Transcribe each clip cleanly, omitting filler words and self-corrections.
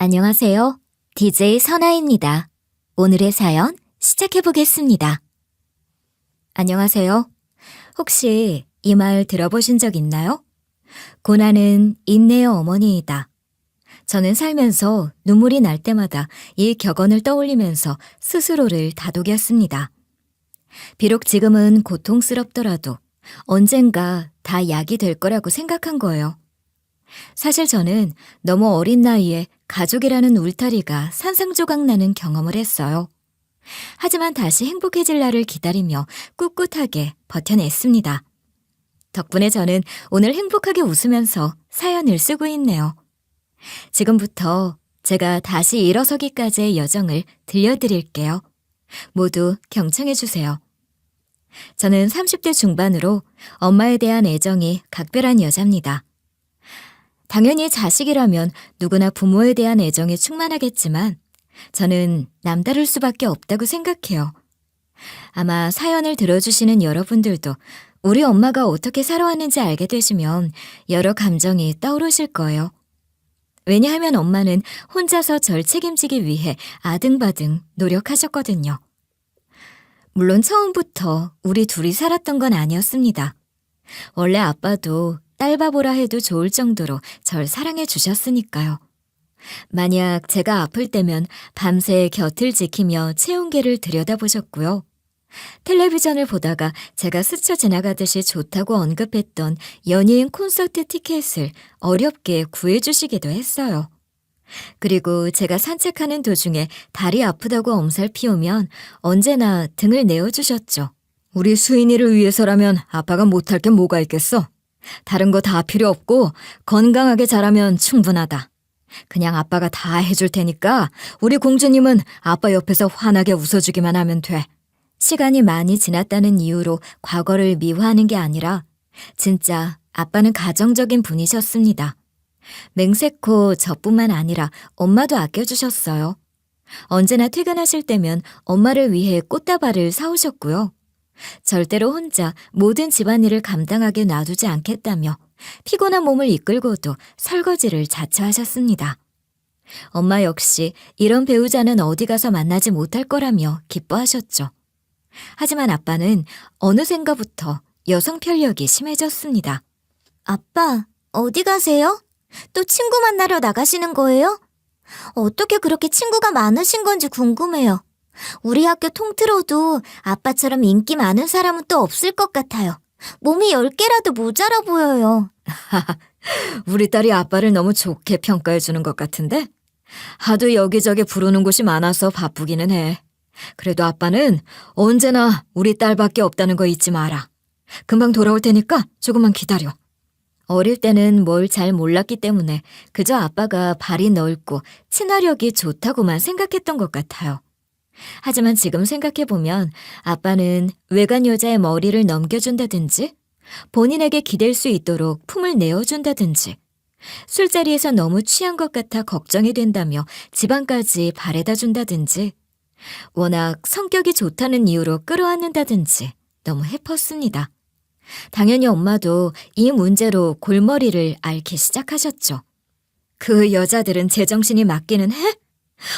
안녕하세요. DJ 선아입니다. 오늘의 사연 시작해 보겠습니다. 안녕하세요. 혹시 이 말 들어보신 적 있나요? 고난은 인내의 어머니이다. 저는 살면서 눈물이 날 때마다 이 격언을 떠올리면서 스스로를 다독였습니다. 비록 지금은 고통스럽더라도 언젠가 다 약이 될 거라고 생각한 거예요. 사실 저는 너무 어린 나이에 가족이라는 울타리가 산산조각나는 경험을 했어요. 하지만 다시 행복해질 날을 기다리며 꿋꿋하게 버텨냈습니다. 덕분에 저는 오늘 행복하게 웃으면서 사연을 쓰고 있네요. 지금부터 제가 다시 일어서기까지의 여정을 들려드릴게요. 모두 경청해주세요. 저는 30대 중반으로 엄마에 대한 애정이 각별한 여자입니다. 당연히 자식이라면 누구나 부모에 대한 애정이 충만하겠지만 저는 남다를 수밖에 없다고 생각해요. 아마 사연을 들어주시는 여러분들도 우리 엄마가 어떻게 살아왔는지 알게 되시면 여러 감정이 떠오르실 거예요. 왜냐하면 엄마는 혼자서 절 책임지기 위해 아등바등 노력하셨거든요. 물론 처음부터 우리 둘이 살았던 건 아니었습니다. 원래 아빠도 딸 바보라 해도 좋을 정도로 절 사랑해 주셨으니까요. 만약 제가 아플 때면 밤새 곁을 지키며 체온계를 들여다보셨고요. 텔레비전을 보다가 제가 스쳐 지나가듯이 좋다고 언급했던 연예인 콘서트 티켓을 어렵게 구해주시기도 했어요. 그리고 제가 산책하는 도중에 다리 아프다고 엄살 피우면 언제나 등을 내어주셨죠. 우리 수인이를 위해서라면 아빠가 못할 게 뭐가 있겠어? 다른 거 다 필요 없고 건강하게 자라면 충분하다. 그냥 아빠가 다 해줄 테니까 우리 공주님은 아빠 옆에서 환하게 웃어주기만 하면 돼. 시간이 많이 지났다는 이유로 과거를 미화하는 게 아니라 진짜 아빠는 가정적인 분이셨습니다. 맹세코 저뿐만 아니라 엄마도 아껴주셨어요. 언제나 퇴근하실 때면 엄마를 위해 꽃다발을 사오셨고요. 절대로 혼자 모든 집안일을 감당하게 놔두지 않겠다며 피곤한 몸을 이끌고도 설거지를 자처하셨습니다. 엄마 역시 이런 배우자는 어디 가서 만나지 못할 거라며 기뻐하셨죠. 하지만 아빠는 어느샌가부터 여성 편력이 심해졌습니다. 아빠, 어디 가세요? 또 친구 만나러 나가시는 거예요? 어떻게 그렇게 친구가 많으신 건지 궁금해요. 우리 학교 통틀어도 아빠처럼 인기 많은 사람은 또 없을 것 같아요. 몸이 10개라도 모자라 보여요. 우리 딸이 아빠를 너무 좋게 평가해 주는 것 같은데? 하도 여기저기 부르는 곳이 많아서 바쁘기는 해. 그래도 아빠는 언제나 우리 딸밖에 없다는 거 잊지 마라. 금방 돌아올 테니까 조금만 기다려. 어릴 때는 뭘 잘 몰랐기 때문에 그저 아빠가 발이 넓고 친화력이 좋다고만 생각했던 것 같아요. 하지만 지금 생각해보면 아빠는 외간 여자의 머리를 넘겨준다든지 본인에게 기댈 수 있도록 품을 내어준다든지 술자리에서 너무 취한 것 같아 걱정이 된다며 집안까지 바래다 준다든지 워낙 성격이 좋다는 이유로 끌어안는다든지 너무 해펐습니다. 당연히 엄마도 이 문제로 골머리를 앓기 시작하셨죠. 그 여자들은 제정신이 맞기는 해?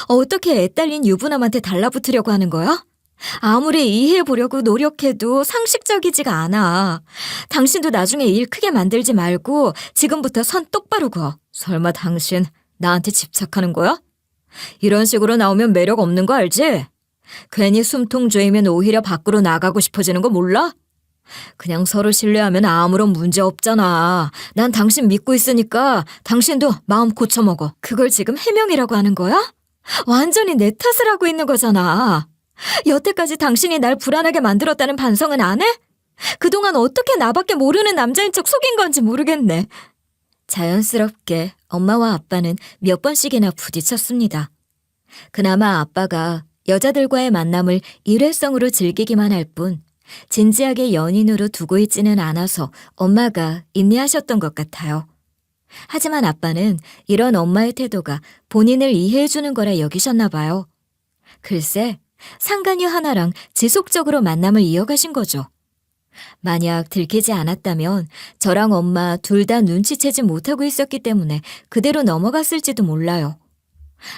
어떻게 애 딸린 유부남한테 달라붙으려고 하는 거야? 아무리 이해해보려고 노력해도 상식적이지가 않아. 당신도 나중에 일 크게 만들지 말고 지금부터 선 똑바로 그어. 설마 당신 나한테 집착하는 거야? 이런 식으로 나오면 매력 없는 거 알지? 괜히 숨통 조이면 오히려 밖으로 나가고 싶어지는 거 몰라? 그냥 서로 신뢰하면 아무런 문제 없잖아. 난 당신 믿고 있으니까 당신도 마음 고쳐먹어. 그걸 지금 해명이라고 하는 거야? 완전히 내 탓을 하고 있는 거잖아. 여태까지 당신이 날 불안하게 만들었다는 반성은 안 해? 그동안 어떻게 나밖에 모르는 남자인 척 속인 건지 모르겠네. 자연스럽게 엄마와 아빠는 몇 번씩이나 부딪혔습니다. 그나마 아빠가 여자들과의 만남을 일회성으로 즐기기만 할 뿐 진지하게 연인으로 두고 있지는 않아서 엄마가 인내하셨던 것 같아요. 하지만 아빠는 이런 엄마의 태도가 본인을 이해해주는 거라 여기셨나 봐요. 글쎄, 상간녀 하나랑 지속적으로 만남을 이어가신 거죠. 만약 들키지 않았다면 저랑 엄마 둘 다 눈치채지 못하고 있었기 때문에 그대로 넘어갔을지도 몰라요.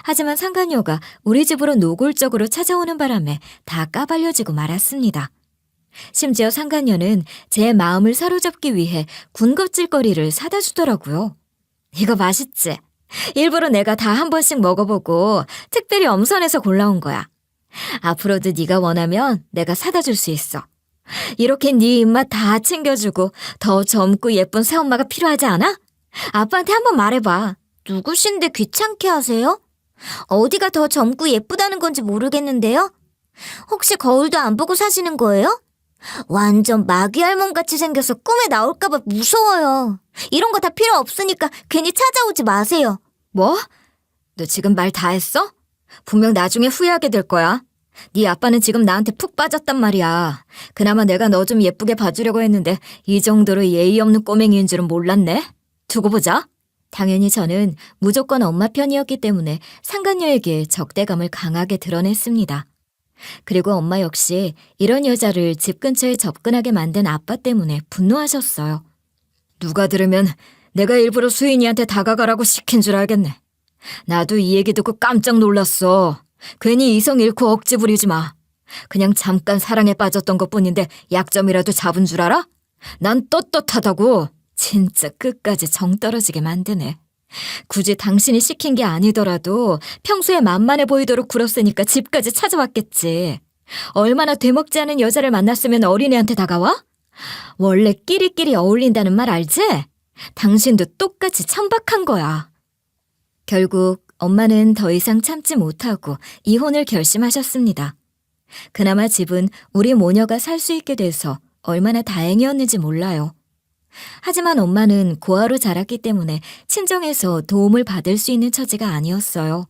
하지만 상간녀가 우리 집으로 노골적으로 찾아오는 바람에 다 까발려지고 말았습니다. 심지어 상간녀는 제 마음을 사로잡기 위해 군것질거리를 사다 주더라고요. 이거 맛있지? 일부러 내가 다 한 번씩 먹어보고 특별히 엄선해서 골라온 거야. 앞으로도 네가 원하면 내가 사다 줄 수 있어. 이렇게 네 입맛 다 챙겨주고 더 젊고 예쁜 새엄마가 필요하지 않아? 아빠한테 한번 말해봐. 누구신데 귀찮게 하세요? 어디가 더 젊고 예쁘다는 건지 모르겠는데요? 혹시 거울도 안 보고 사시는 거예요? 완전 마귀 할멈같이 생겨서 꿈에 나올까봐 무서워요. 이런 거 다 필요 없으니까 괜히 찾아오지 마세요. 뭐? 너 지금 말 다 했어? 분명 나중에 후회하게 될 거야. 네 아빠는 지금 나한테 푹 빠졌단 말이야. 그나마 내가 너 좀 예쁘게 봐주려고 했는데 이 정도로 예의 없는 꼬맹이인 줄은 몰랐네. 두고 보자. 당연히 저는 무조건 엄마 편이었기 때문에 상간녀에게 적대감을 강하게 드러냈습니다. 그리고 엄마 역시 이런 여자를 집 근처에 접근하게 만든 아빠 때문에 분노하셨어요. 누가 들으면 내가 일부러 수인이한테 다가가라고 시킨 줄 알겠네. 나도 이 얘기 듣고 깜짝 놀랐어. 괜히 이성 잃고 억지 부리지 마. 그냥 잠깐 사랑에 빠졌던 것뿐인데 약점이라도 잡은 줄 알아? 난 떳떳하다고. 진짜 끝까지 정 떨어지게 만드네. 굳이 당신이 시킨 게 아니더라도 평소에 만만해 보이도록 굴었으니까 집까지 찾아왔겠지. 얼마나 되먹지 않은 여자를 만났으면 어린애한테 다가와? 원래 끼리끼리 어울린다는 말 알지? 당신도 똑같이 천박한 거야. 결국 엄마는 더 이상 참지 못하고 이혼을 결심하셨습니다. 그나마 집은 우리 모녀가 살 수 있게 돼서 얼마나 다행이었는지 몰라요. 하지만 엄마는 고아로 자랐기 때문에 친정에서 도움을 받을 수 있는 처지가 아니었어요.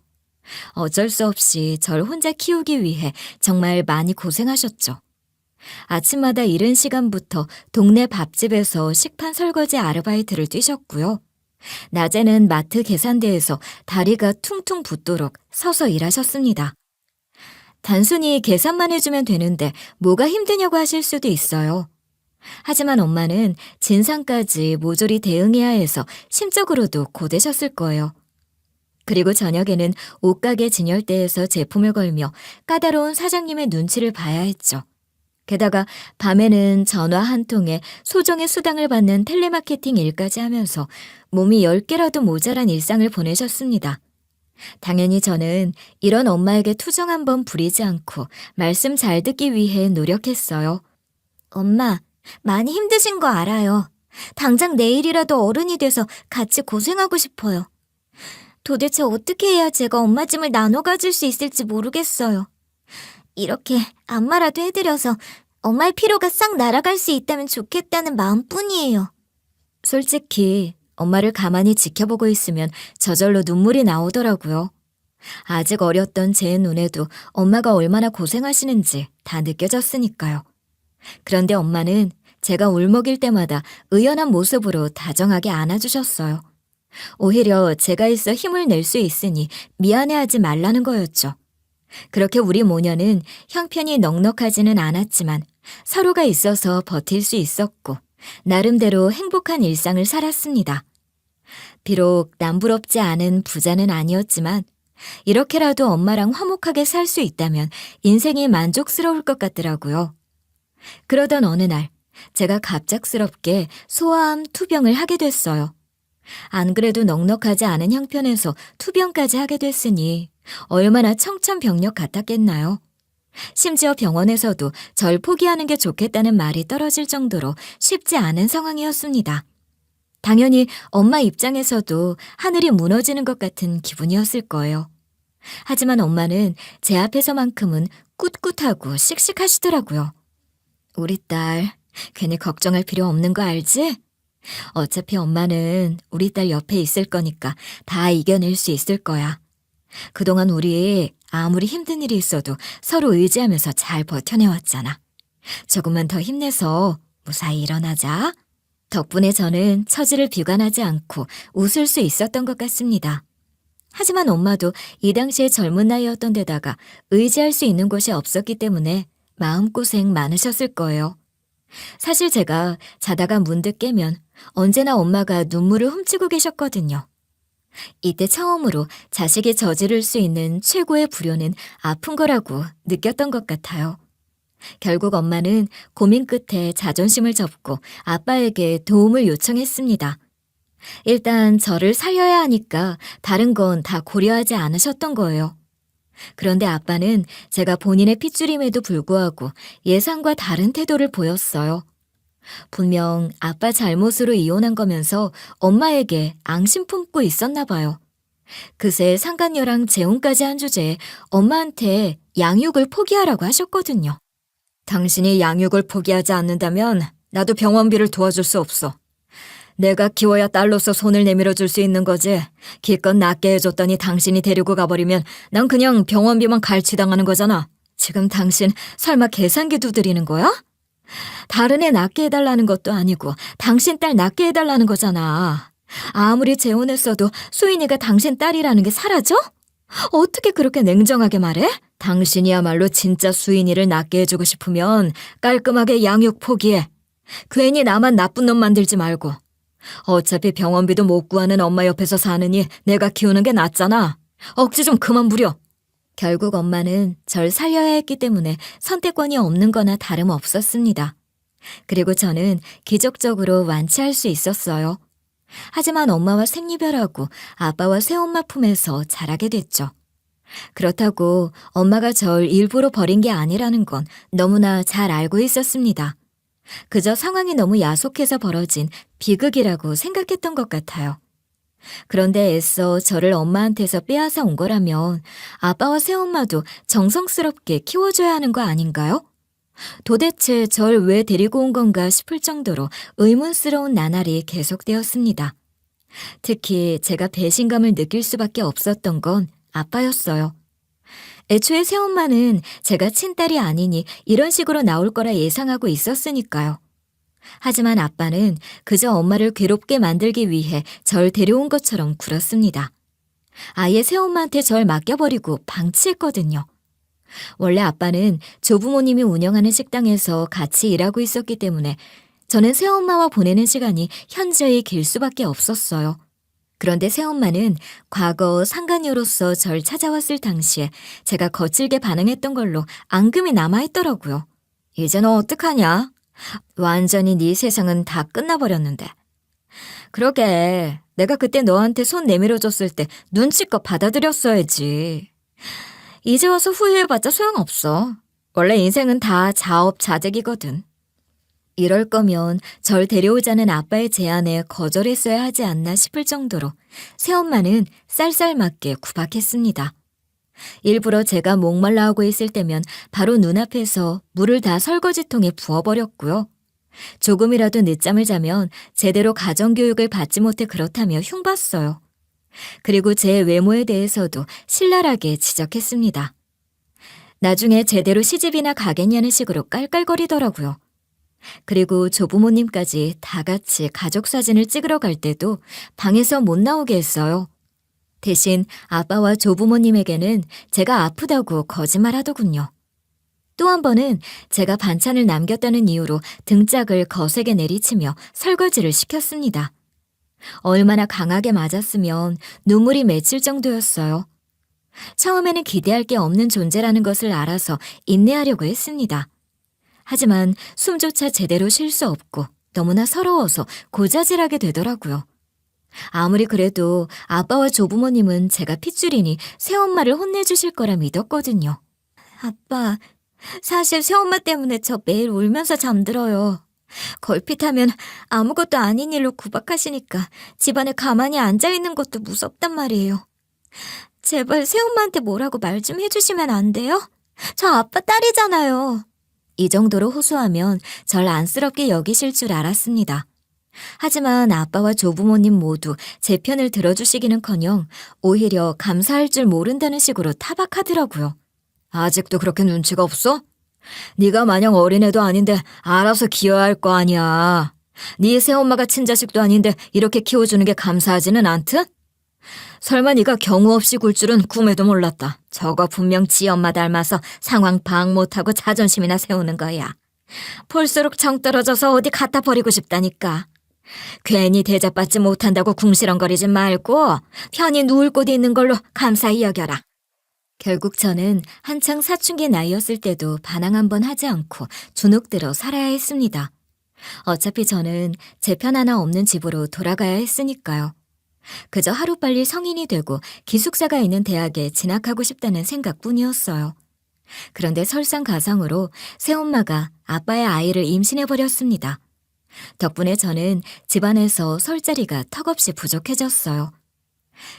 어쩔 수 없이 절 혼자 키우기 위해 정말 많이 고생하셨죠. 아침마다 이른 시간부터 동네 밥집에서 식판 설거지 아르바이트를 뛰셨고요. 낮에는 마트 계산대에서 다리가 퉁퉁 붓도록 서서 일하셨습니다. 단순히 계산만 해주면 되는데 뭐가 힘드냐고 하실 수도 있어요. 하지만 엄마는 진상까지 모조리 대응해야 해서 심적으로도 고되셨을 거예요. 그리고 저녁에는 옷가게 진열대에서 제품을 걸며 까다로운 사장님의 눈치를 봐야 했죠. 게다가 밤에는 전화 한 통에 소정의 수당을 받는 텔레마케팅 일까지 하면서 몸이 10개라도 모자란 일상을 보내셨습니다. 당연히 저는 이런 엄마에게 투정 한번 부리지 않고 말씀 잘 듣기 위해 노력했어요. 엄마, 많이 힘드신 거 알아요. 당장 내일이라도 어른이 돼서 같이 고생하고 싶어요. 도대체 어떻게 해야 제가 엄마 짐을 나눠 가질 수 있을지 모르겠어요. 이렇게 안마라도 해드려서 엄마의 피로가 싹 날아갈 수 있다면 좋겠다는 마음뿐이에요. 솔직히 엄마를 가만히 지켜보고 있으면 저절로 눈물이 나오더라고요. 아직 어렸던 제 눈에도 엄마가 얼마나 고생하시는지 다 느껴졌으니까요. 그런데 엄마는 제가 울먹일 때마다 의연한 모습으로 다정하게 안아주셨어요. 오히려 제가 있어 힘을 낼 수 있으니 미안해하지 말라는 거였죠. 그렇게 우리 모녀는 형편이 넉넉하지는 않았지만 서로가 있어서 버틸 수 있었고 나름대로 행복한 일상을 살았습니다. 비록 남부럽지 않은 부자는 아니었지만 이렇게라도 엄마랑 화목하게 살 수 있다면 인생이 만족스러울 것 같더라고요. 그러던 어느 날 제가 갑작스럽게 소아암 투병을 하게 됐어요. 안 그래도 넉넉하지 않은 형편에서 투병까지 하게 됐으니 얼마나 청천벽력 같았겠나요? 심지어 병원에서도 절 포기하는 게 좋겠다는 말이 떨어질 정도로 쉽지 않은 상황이었습니다. 당연히 엄마 입장에서도 하늘이 무너지는 것 같은 기분이었을 거예요. 하지만 엄마는 제 앞에서만큼은 꿋꿋하고 씩씩하시더라고요. 우리 딸, 괜히 걱정할 필요 없는 거 알지? 어차피 엄마는 우리 딸 옆에 있을 거니까 다 이겨낼 수 있을 거야. 그동안 우리 아무리 힘든 일이 있어도 서로 의지하면서 잘 버텨내왔잖아. 조금만 더 힘내서 무사히 일어나자. 덕분에 저는 처지를 비관하지 않고 웃을 수 있었던 것 같습니다. 하지만 엄마도 이 당시에 젊은 나이였던 데다가 의지할 수 있는 곳이 없었기 때문에 마음고생 많으셨을 거예요. 사실 제가 자다가 문득 깨면 언제나 엄마가 눈물을 훔치고 계셨거든요. 이때 처음으로 자식이 저지를 수 있는 최고의 불효는 아픈 거라고 느꼈던 것 같아요. 결국 엄마는 고민 끝에 자존심을 접고 아빠에게 도움을 요청했습니다. 일단 저를 살려야 하니까 다른 건 다 고려하지 않으셨던 거예요. 그런데 아빠는 제가 본인의 핏줄임에도 불구하고 예상과 다른 태도를 보였어요. 분명 아빠 잘못으로 이혼한 거면서 엄마에게 앙심 품고 있었나 봐요. 그새 상간녀랑 재혼까지 한 주제에 엄마한테 양육을 포기하라고 하셨거든요. 당신이 양육을 포기하지 않는다면 나도 병원비를 도와줄 수 없어. 내가 키워야 딸로서 손을 내밀어 줄 수 있는 거지. 기껏 낫게 해줬더니 당신이 데리고 가버리면 난 그냥 병원비만 갈취당하는 거잖아. 지금 당신 설마 계산기 두드리는 거야? 다른 애 낫게 해달라는 것도 아니고 당신 딸 낫게 해달라는 거잖아. 아무리 재혼했어도 수인이가 당신 딸이라는 게 사라져? 어떻게 그렇게 냉정하게 말해? 당신이야말로 진짜 수인이를 낫게 해주고 싶으면 깔끔하게 양육 포기해. 괜히 나만 나쁜 놈 만들지 말고. 어차피 병원비도 못 구하는 엄마 옆에서 사느니 내가 키우는 게 낫잖아. 억지 좀 그만 부려. 결국 엄마는 절 살려야 했기 때문에 선택권이 없는 거나 다름없었습니다. 그리고 저는 기적적으로 완치할 수 있었어요. 하지만 엄마와 생리별하고 아빠와 새엄마 품에서 자라게 됐죠. 그렇다고 엄마가 절 일부러 버린 게 아니라는 건 너무나 잘 알고 있었습니다. 그저 상황이 너무 야속해서 벌어진 비극이라고 생각했던 것 같아요. 그런데 애써 저를 엄마한테서 빼앗아 온 거라면 아빠와 새엄마도 정성스럽게 키워줘야 하는 거 아닌가요? 도대체 절 왜 데리고 온 건가 싶을 정도로 의문스러운 나날이 계속되었습니다. 특히 제가 배신감을 느낄 수밖에 없었던 건 아빠였어요. 애초에 새엄마는 제가 친딸이 아니니 이런 식으로 나올 거라 예상하고 있었으니까요. 하지만 아빠는 그저 엄마를 괴롭게 만들기 위해 절 데려온 것처럼 굴었습니다. 아예 새엄마한테 절 맡겨버리고 방치했거든요. 원래 아빠는 조부모님이 운영하는 식당에서 같이 일하고 있었기 때문에 저는 새엄마와 보내는 시간이 현저히 길 수밖에 없었어요. 그런데 새엄마는 과거 상간녀로서 절 찾아왔을 당시에 제가 거칠게 반응했던 걸로 앙금이 남아있더라고요. 이제 너 어떡하냐? 완전히 네 세상은 다 끝나버렸는데. 그러게 내가 그때 너한테 손 내밀어줬을 때 눈치껏 받아들였어야지. 이제 와서 후회해봤자 소용없어. 원래 인생은 다 자업자득이거든. 이럴 거면 절 데려오자는 아빠의 제안에 거절했어야 하지 않나 싶을 정도로 새엄마는 쌀쌀맞게 구박했습니다. 일부러 제가 목말라하고 있을 때면 바로 눈앞에서 물을 다 설거지통에 부어버렸고요. 조금이라도 늦잠을 자면 제대로 가정교육을 받지 못해 그렇다며 흉봤어요. 그리고 제 외모에 대해서도 신랄하게 지적했습니다. 나중에 제대로 시집이나 가겠냐는 식으로 깔깔거리더라고요. 그리고 조부모님까지 다 같이 가족 사진을 찍으러 갈 때도 방에서 못 나오게 했어요. 대신 아빠와 조부모님에게는 제가 아프다고 거짓말하더군요. 또 한 번은 제가 반찬을 남겼다는 이유로 등짝을 거세게 내리치며 설거지를 시켰습니다. 얼마나 강하게 맞았으면 눈물이 맺힐 정도였어요. 처음에는 기대할 게 없는 존재라는 것을 알아서 인내하려고 했습니다. 하지만 숨조차 제대로 쉴 수 없고 너무나 서러워서 고자질하게 되더라고요. 아무리 그래도 아빠와 조부모님은 제가 핏줄이니 새엄마를 혼내주실 거라 믿었거든요. 아빠, 사실 새엄마 때문에 저 매일 울면서 잠들어요. 걸핏하면 아무것도 아닌 일로 구박하시니까 집안에 가만히 앉아있는 것도 무섭단 말이에요. 제발 새엄마한테 뭐라고 말 좀 해주시면 안 돼요? 저 아빠 딸이잖아요. 이 정도로 호소하면 절 안쓰럽게 여기실 줄 알았습니다. 하지만 아빠와 조부모님 모두 제 편을 들어주시기는커녕 오히려 감사할 줄 모른다는 식으로 타박하더라고요. 아직도 그렇게 눈치가 없어? 네가 마냥 어린애도 아닌데 알아서 기어야 할 거 아니야. 네 새엄마가 친자식도 아닌데 이렇게 키워주는 게 감사하지는 않듯? 설마 네가 경우 없이 굴 줄은 꿈에도 몰랐다. 저거 분명 지 엄마 닮아서 상황 파악 못하고 자존심이나 세우는 거야. 볼수록 정 떨어져서 어디 갖다 버리고 싶다니까. 괜히 대접받지 못한다고 궁시렁거리지 말고 편히 누울 곳이 있는 걸로 감사히 여겨라. 결국 저는 한창 사춘기 나이였을 때도 반항 한번 하지 않고 주눅들어 살아야 했습니다. 어차피 저는 제 편 하나 없는 집으로 돌아가야 했으니까요. 그저 하루빨리 성인이 되고 기숙사가 있는 대학에 진학하고 싶다는 생각뿐이었어요. 그런데 설상가상으로 새엄마가 아빠의 아이를 임신해버렸습니다. 덕분에 저는 집안에서 설 자리가 턱없이 부족해졌어요.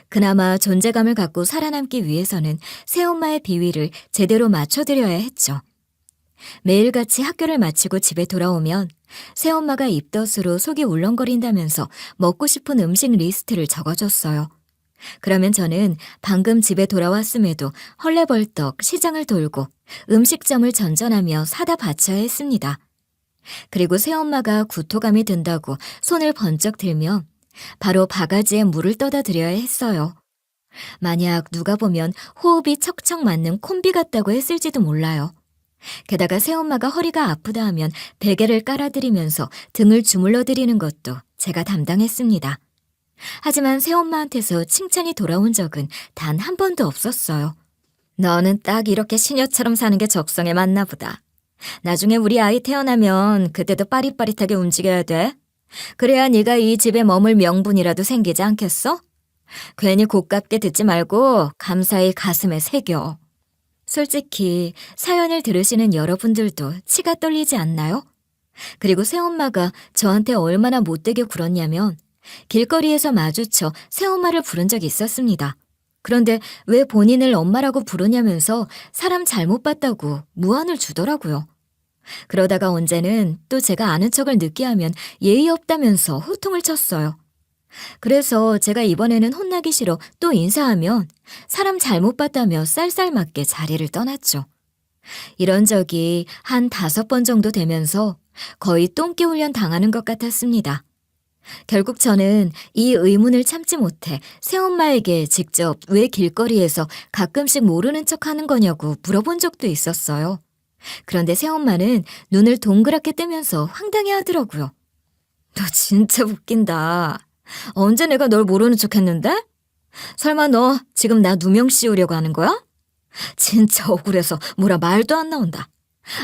그나마 존재감을 갖고 살아남기 위해서는 새엄마의 비위를 제대로 맞춰드려야 했죠. 매일같이 학교를 마치고 집에 돌아오면 새엄마가 입덧으로 속이 울렁거린다면서 먹고 싶은 음식 리스트를 적어줬어요. 그러면 저는 방금 집에 돌아왔음에도 헐레벌떡 시장을 돌고 음식점을 전전하며 사다 바쳐야 했습니다. 그리고 새엄마가 구토감이 든다고 손을 번쩍 들면 바로 바가지에 물을 떠다 드려야 했어요. 만약 누가 보면 호흡이 척척 맞는 콤비 같다고 했을지도 몰라요. 게다가 새엄마가 허리가 아프다 하면 베개를 깔아드리면서 등을 주물러 드리는 것도 제가 담당했습니다. 하지만 새엄마한테서 칭찬이 돌아온 적은 단 한 번도 없었어요. 너는 딱 이렇게 시녀처럼 사는 게 적성에 맞나 보다. 나중에 우리 아이 태어나면 그때도 빠릿빠릿하게 움직여야 돼. 그래야 네가 이 집에 머물 명분이라도 생기지 않겠어? 괜히 고깝게 듣지 말고 감사히 가슴에 새겨. 솔직히 사연을 들으시는 여러분들도 치가 떨리지 않나요? 그리고 새엄마가 저한테 얼마나 못되게 굴었냐면 길거리에서 마주쳐 새엄마를 부른 적이 있었습니다. 그런데 왜 본인을 엄마라고 부르냐면서 사람 잘못 봤다고 무안을 주더라고요. 그러다가 언제는 또 제가 아는 척을 늦게 하면 예의 없다면서 호통을 쳤어요. 그래서 제가 이번에는 혼나기 싫어 또 인사하면 사람 잘못 봤다며 쌀쌀맞게 자리를 떠났죠. 이런 적이 한 5번 정도 되면서 거의 똥개 훈련 당하는 것 같았습니다. 결국 저는 이 의문을 참지 못해 새엄마에게 직접 왜 길거리에서 가끔씩 모르는 척하는 거냐고 물어본 적도 있었어요. 그런데 새엄마는 눈을 동그랗게 뜨면서 황당해하더라고요. 너 진짜 웃긴다. 언제 내가 널 모르는 척 했는데? 설마 너 지금 나 누명 씌우려고 하는 거야? 진짜 억울해서 뭐라 말도 안 나온다.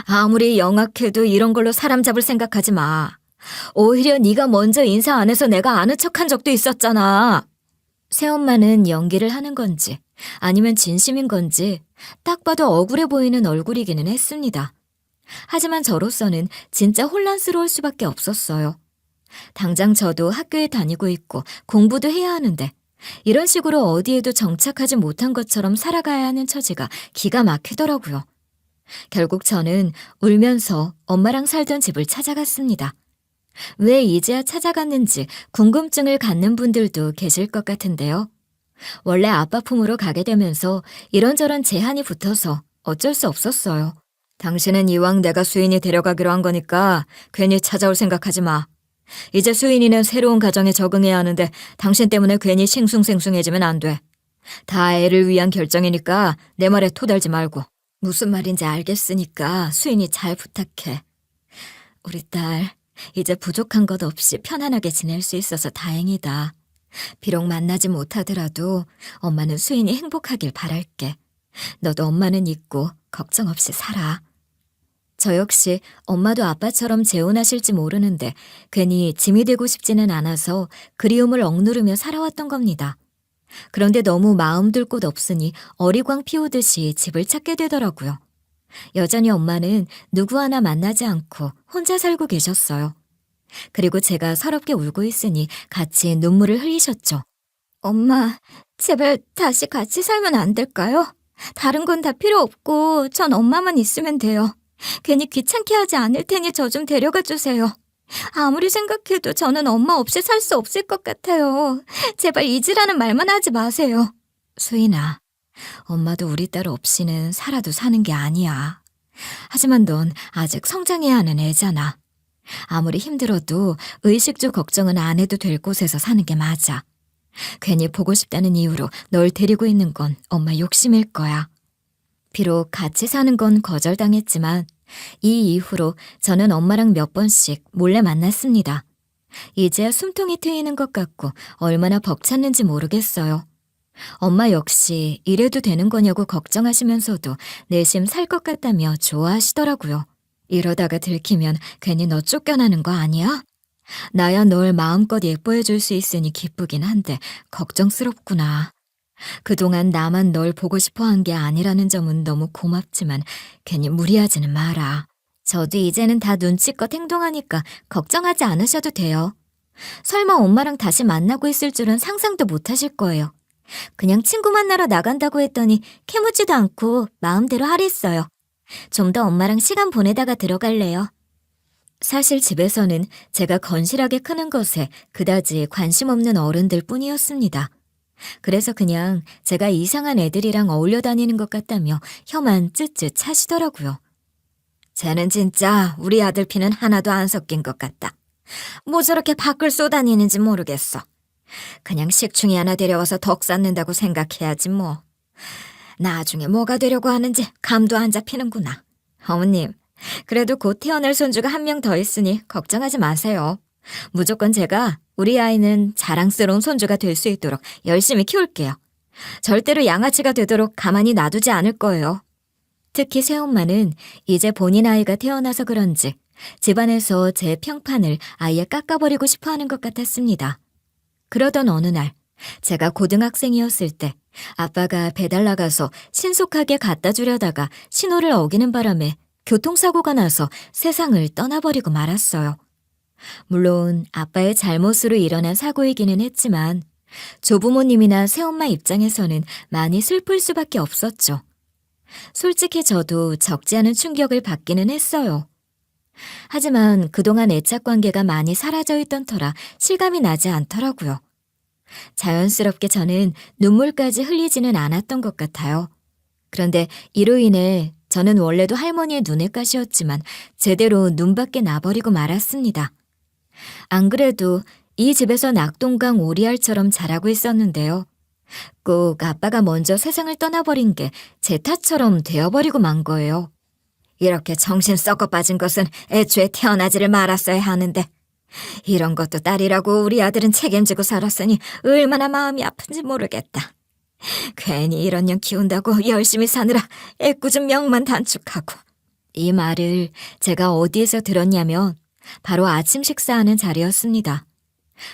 아무리 영악해도 이런 걸로 사람 잡을 생각하지 마. 오히려 네가 먼저 인사 안 해서 내가 아는 척한 적도 있었잖아. 새엄마는 연기를 하는 건지 아니면 진심인 건지 딱 봐도 억울해 보이는 얼굴이기는 했습니다. 하지만 저로서는 진짜 혼란스러울 수밖에 없었어요. 당장 저도 학교에 다니고 있고 공부도 해야 하는데 이런 식으로 어디에도 정착하지 못한 것처럼 살아가야 하는 처지가 기가 막히더라고요. 결국 저는 울면서 엄마랑 살던 집을 찾아갔습니다. 왜 이제야 찾아갔는지 궁금증을 갖는 분들도 계실 것 같은데요. 원래 아빠 품으로 가게 되면서 이런저런 제한이 붙어서 어쩔 수 없었어요. 당신은 이왕 내가 수인이 데려가기로 한 거니까 괜히 찾아올 생각하지 마. 이제 수인이는 새로운 가정에 적응해야 하는데 당신 때문에 괜히 싱숭생숭해지면 안 돼. 다 애를 위한 결정이니까 내 말에 토달지 말고. 무슨 말인지 알겠으니까 수인이 잘 부탁해. 우리 딸, 이제 부족한 것 없이 편안하게 지낼 수 있어서 다행이다. 비록 만나지 못하더라도 엄마는 수인이 행복하길 바랄게. 너도 엄마는 있고 걱정 없이 살아. 저 역시 엄마도 아빠처럼 재혼하실지 모르는데 괜히 짐이 되고 싶지는 않아서 그리움을 억누르며 살아왔던 겁니다. 그런데 너무 마음 둘 곳 없으니 어리광 피우듯이 집을 찾게 되더라고요. 여전히 엄마는 누구 하나 만나지 않고 혼자 살고 계셨어요. 그리고 제가 서럽게 울고 있으니 같이 눈물을 흘리셨죠. 엄마, 제발 다시 같이 살면 안 될까요? 다른 건 다 필요 없고 전 엄마만 있으면 돼요. 괜히 귀찮게 하지 않을 테니 저 좀 데려가 주세요. 아무리 생각해도 저는 엄마 없이 살 수 없을 것 같아요. 제발 잊으라는 말만 하지 마세요. 수인아, 엄마도 우리 딸 없이는 살아도 사는 게 아니야. 하지만 넌 아직 성장해야 하는 애잖아. 아무리 힘들어도 의식주 걱정은 안 해도 될 곳에서 사는 게 맞아. 괜히 보고 싶다는 이유로 널 데리고 있는 건 엄마 욕심일 거야. 비록 같이 사는 건 거절당했지만 이 이후로 저는 엄마랑 몇 번씩 몰래 만났습니다. 이제야 숨통이 트이는 것 같고 얼마나 벅찼는지 모르겠어요. 엄마 역시 이래도 되는 거냐고 걱정하시면서도 내심 살 것 같다며 좋아하시더라고요. 이러다가 들키면 괜히 너 쫓겨나는 거 아니야? 나야 널 마음껏 예뻐해 줄 수 있으니 기쁘긴 한데 걱정스럽구나. 그동안 나만 널 보고 싶어 한 게 아니라는 점은 너무 고맙지만 괜히 무리하지는 마라. 저도 이제는 다 눈치껏 행동하니까 걱정하지 않으셔도 돼요. 설마 엄마랑 다시 만나고 있을 줄은 상상도 못 하실 거예요. 그냥 친구 만나러 나간다고 했더니 캐묻지도 않고 마음대로 하랬어요. 좀 더 엄마랑 시간 보내다가 들어갈래요. 사실 집에서는 제가 건실하게 크는 것에 그다지 관심 없는 어른들 뿐이었습니다. 그래서 그냥 제가 이상한 애들이랑 어울려 다니는 것 같다며 혀만 쯧쯧 차시더라고요. 쟤는 진짜 우리 아들 피는 하나도 안 섞인 것 같다. 뭐 저렇게 밖을 쏘다니는지 모르겠어. 그냥 식충이 하나 데려와서 덕 쌓는다고 생각해야지 뭐. 나중에 뭐가 되려고 하는지 감도 안 잡히는구나. 어머님, 그래도 곧 태어날 손주가 한 명 더 있으니 걱정하지 마세요. 무조건 제가 우리 아이는 자랑스러운 손주가 될 수 있도록 열심히 키울게요. 절대로 양아치가 되도록 가만히 놔두지 않을 거예요. 특히 새엄마는 이제 본인 아이가 태어나서 그런지 집안에서 제 평판을 아예 깎아버리고 싶어하는 것 같았습니다. 그러던 어느 날 제가 고등학생이었을 때 아빠가 배달 나가서 신속하게 갖다 주려다가 신호를 어기는 바람에 교통사고가 나서 세상을 떠나버리고 말았어요. 물론 아빠의 잘못으로 일어난 사고이기는 했지만 조부모님이나 새엄마 입장에서는 많이 슬플 수밖에 없었죠. 솔직히 저도 적지 않은 충격을 받기는 했어요. 하지만 그동안 애착 관계가 많이 사라져 있던 터라 실감이 나지 않더라고요. 자연스럽게 저는 눈물까지 흘리지는 않았던 것 같아요. 그런데 이로 인해 저는 원래도 할머니의 눈엣 가시였지만 제대로 눈밖에 나버리고 말았습니다. 안 그래도 이 집에서 낙동강 오리알처럼 자라고 있었는데요. 꼭 아빠가 먼저 세상을 떠나버린 게 제 탓처럼 되어버리고 만 거예요. 이렇게 정신 썩어 빠진 것은 애초에 태어나지를 말았어야 하는데 이런 것도 딸이라고 우리 아들은 책임지고 살았으니 얼마나 마음이 아픈지 모르겠다. 괜히 이런 년 키운다고 열심히 사느라 애꿎은 명만 단축하고. 이 말을 제가 어디에서 들었냐면 바로 아침 식사하는 자리였습니다.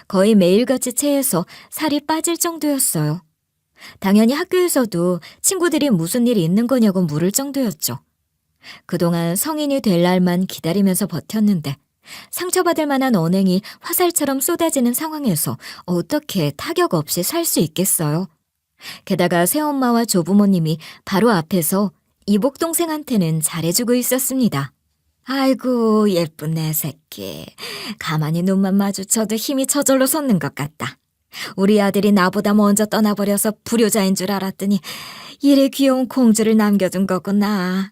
거의 매일같이 체해서 살이 빠질 정도였어요. 당연히 학교에서도 친구들이 무슨 일이 있는 거냐고 물을 정도였죠. 그동안 성인이 될 날만 기다리면서 버텼는데 상처받을 만한 언행이 화살처럼 쏟아지는 상황에서 어떻게 타격 없이 살 수 있겠어요? 게다가 새엄마와 조부모님이 바로 앞에서 이복 동생한테는 잘해주고 있었습니다. 아이고 예쁜 내 새끼. 가만히 눈만 마주쳐도 힘이 저절로 솟는 것 같다. 우리 아들이 나보다 먼저 떠나버려서 불효자인 줄 알았더니 이래 귀여운 공주를 남겨둔 거구나.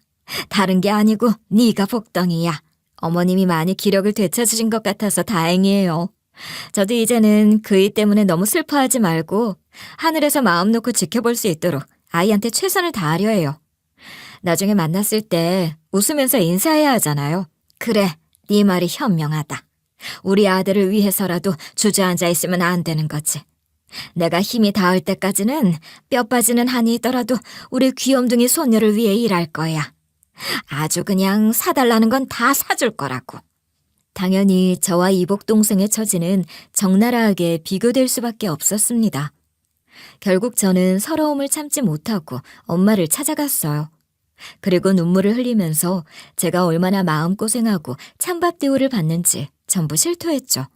다른 게 아니고 네가 복덩이야. 어머님이 많이 기력을 되찾으신 것 같아서 다행이에요. 저도 이제는 그이 때문에 너무 슬퍼하지 말고 하늘에서 마음 놓고 지켜볼 수 있도록 아이한테 최선을 다하려 해요. 나중에 만났을 때 웃으면서 인사해야 하잖아요. 그래, 네 말이 현명하다. 우리 아들을 위해서라도 주저앉아 있으면 안 되는 거지. 내가 힘이 닿을 때까지는 뼈 빠지는 한이 있더라도 우리 귀염둥이 손녀를 위해 일할 거야. 아주 그냥 사달라는 건 다 사줄 거라고. 당연히 저와 이복 동생의 처지는 적나라하게 비교될 수밖에 없었습니다. 결국 저는 서러움을 참지 못하고 엄마를 찾아갔어요. 그리고 눈물을 흘리면서 제가 얼마나 마음고생하고 찬밥 대우를 받는지 전부 실토했죠.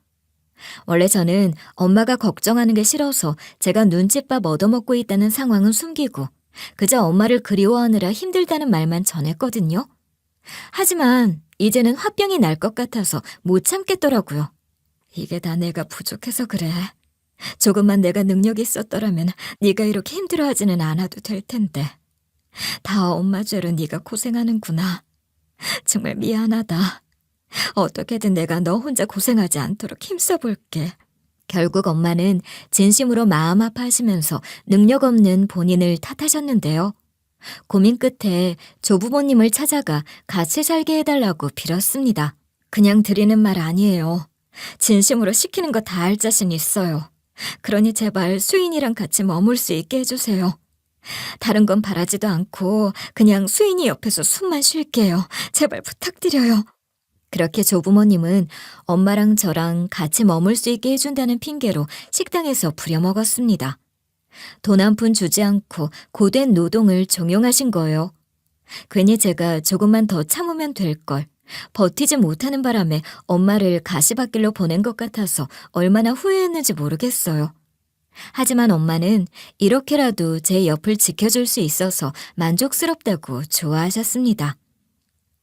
원래 저는 엄마가 걱정하는 게 싫어서 제가 눈칫밥 얻어먹고 있다는 상황은 숨기고 그저 엄마를 그리워하느라 힘들다는 말만 전했거든요. 하지만 이제는 화병이 날 것 같아서 못 참겠더라고요. 이게 다 내가 부족해서 그래. 조금만 내가 능력이 있었더라면 네가 이렇게 힘들어하지는 않아도 될 텐데. 다 엄마 죄로 네가 고생하는구나. 정말 미안하다. 어떻게든 내가 너 혼자 고생하지 않도록 힘써볼게. 결국 엄마는 진심으로 마음 아파하시면서 능력 없는 본인을 탓하셨는데요. 고민 끝에 조부모님을 찾아가 같이 살게 해달라고 빌었습니다. 그냥 드리는 말 아니에요. 진심으로 시키는 거 다 할 자신 있어요. 그러니 제발 수인이랑 같이 머물 수 있게 해주세요. 다른 건 바라지도 않고 그냥 수인이 옆에서 숨만 쉴게요. 제발 부탁드려요. 그렇게 조부모님은 엄마랑 저랑 같이 머물 수 있게 해준다는 핑계로 식당에서 부려먹었습니다. 돈 한 푼 주지 않고 고된 노동을 종용하신 거예요. 괜히 제가 조금만 더 참으면 될 걸. 버티지 못하는 바람에 엄마를 가시밭길로 보낸 것 같아서 얼마나 후회했는지 모르겠어요. 하지만 엄마는 이렇게라도 제 옆을 지켜줄 수 있어서 만족스럽다고 좋아하셨습니다.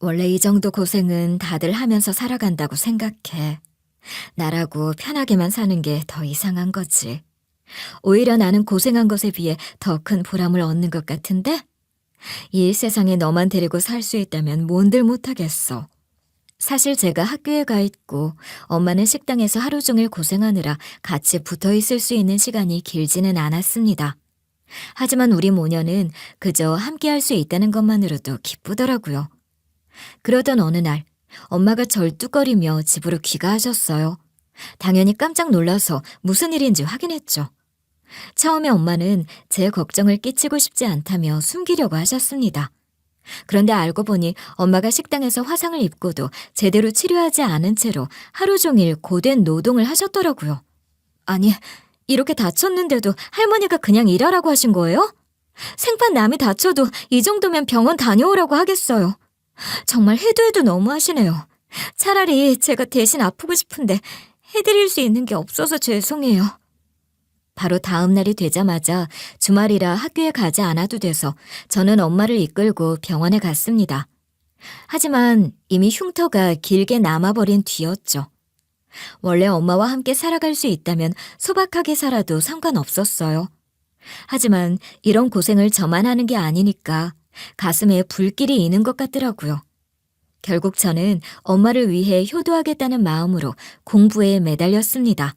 원래 이 정도 고생은 다들 하면서 살아간다고 생각해. 나라고 편하게만 사는 게 더 이상한 거지. 오히려 나는 고생한 것에 비해 더 큰 보람을 얻는 것 같은데? 이 세상에 너만 데리고 살 수 있다면 뭔들 못하겠어. 사실 제가 학교에 가 있고 엄마는 식당에서 하루 종일 고생하느라 같이 붙어 있을 수 있는 시간이 길지는 않았습니다. 하지만 우리 모녀는 그저 함께 할 수 있다는 것만으로도 기쁘더라고요. 그러던 어느 날 엄마가 절뚝거리며 집으로 귀가하셨어요. 당연히 깜짝 놀라서 무슨 일인지 확인했죠. 처음에 엄마는 제 걱정을 끼치고 싶지 않다며 숨기려고 하셨습니다. 그런데 알고 보니 엄마가 식당에서 화상을 입고도 제대로 치료하지 않은 채로 하루 종일 고된 노동을 하셨더라고요. 아니, 이렇게 다쳤는데도 할머니가 그냥 일하라고 하신 거예요? 생판 남이 다쳐도 이 정도면 병원 다녀오라고 하겠어요. 정말 해도 해도 너무하시네요. 차라리 제가 대신 아프고 싶은데 해드릴 수 있는 게 없어서 죄송해요. 바로 다음 날이 되자마자 주말이라 학교에 가지 않아도 돼서 저는 엄마를 이끌고 병원에 갔습니다. 하지만 이미 흉터가 길게 남아버린 뒤였죠. 원래 엄마와 함께 살아갈 수 있다면 소박하게 살아도 상관없었어요. 하지만 이런 고생을 저만 하는 게 아니니까 가슴에 불길이 있는 것 같더라고요. 결국 저는 엄마를 위해 효도하겠다는 마음으로 공부에 매달렸습니다.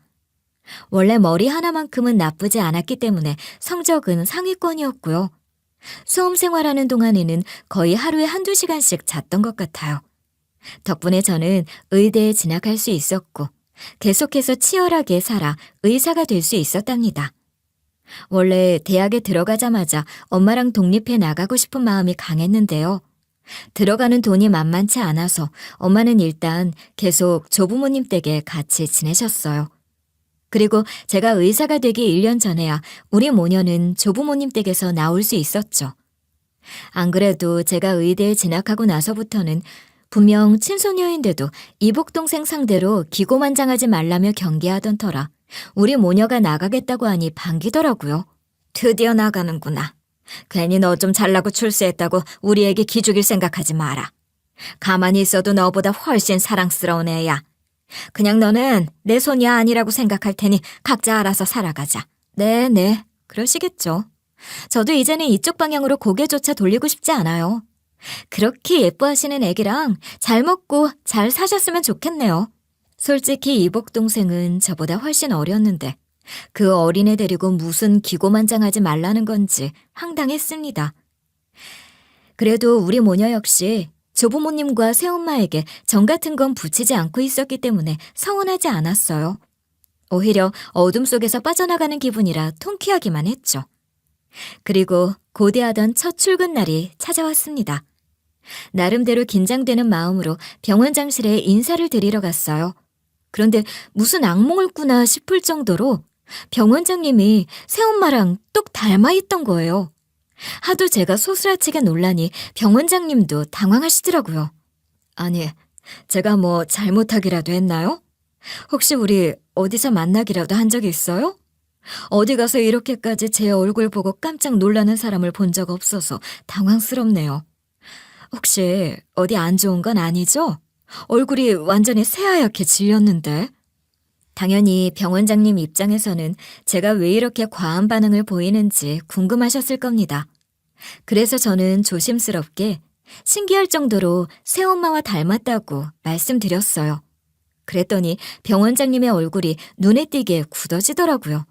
원래 머리 하나만큼은 나쁘지 않았기 때문에 성적은 상위권이었고요. 수험 생활하는 동안에는 거의 하루에 한두 시간씩 잤던 것 같아요. 덕분에 저는 의대에 진학할 수 있었고 계속해서 치열하게 살아 의사가 될 수 있었답니다. 원래 대학에 들어가자마자 엄마랑 독립해 나가고 싶은 마음이 강했는데요. 들어가는 돈이 만만치 않아서 엄마는 일단 계속 조부모님 댁에 같이 지내셨어요. 그리고 제가 의사가 되기 1년 전에야 우리 모녀는 조부모님 댁에서 나올 수 있었죠. 안 그래도 제가 의대에 진학하고 나서부터는 분명 친소녀인데도 이복동생 상대로 기고만장하지 말라며 경계하던 터라 우리 모녀가 나가겠다고 하니 반기더라고요. 드디어 나가는구나. 괜히 너 좀 잘나고 출세했다고 우리 애기 기죽일 생각하지 마라. 가만히 있어도 너보다 훨씬 사랑스러운 애야. 그냥 너는 내 손이 아니라고 생각할 테니 각자 알아서 살아가자. 네, 그러시겠죠. 저도 이제는 이쪽 방향으로 고개조차 돌리고 싶지 않아요. 그렇게 예뻐하시는 애기랑 잘 먹고 잘 사셨으면 좋겠네요. 솔직히 이복 동생은 저보다 훨씬 어렸는데 그 어린애 데리고 무슨 기고만장하지 말라는 건지 황당했습니다. 그래도 우리 모녀 역시 조부모님과 새엄마에게 정 같은 건 붙이지 않고 있었기 때문에 서운하지 않았어요. 오히려 어둠 속에서 빠져나가는 기분이라 통쾌하기만 했죠. 그리고 고대하던 첫 출근 날이 찾아왔습니다. 나름대로 긴장되는 마음으로 병원장실에 인사를 드리러 갔어요. 그런데 무슨 악몽을 꾸나 싶을 정도로 병원장님이 새엄마랑 똑 닮아 있던 거예요. 하도 제가 소스라치게 놀라니 병원장님도 당황하시더라고요. 아니, 제가 뭐 잘못하기라도 했나요? 혹시 우리 어디서 만나기라도 한 적이 있어요? 어디 가서 이렇게까지 제 얼굴 보고 깜짝 놀라는 사람을 본 적 없어서 당황스럽네요. 혹시 어디 안 좋은 건 아니죠? 얼굴이 완전히 새하얗게 질렸는데. 당연히 병원장님 입장에서는 제가 왜 이렇게 과한 반응을 보이는지 궁금하셨을 겁니다. 그래서 저는 조심스럽게 신기할 정도로 새엄마와 닮았다고 말씀드렸어요. 그랬더니 병원장님의 얼굴이 눈에 띄게 굳어지더라고요.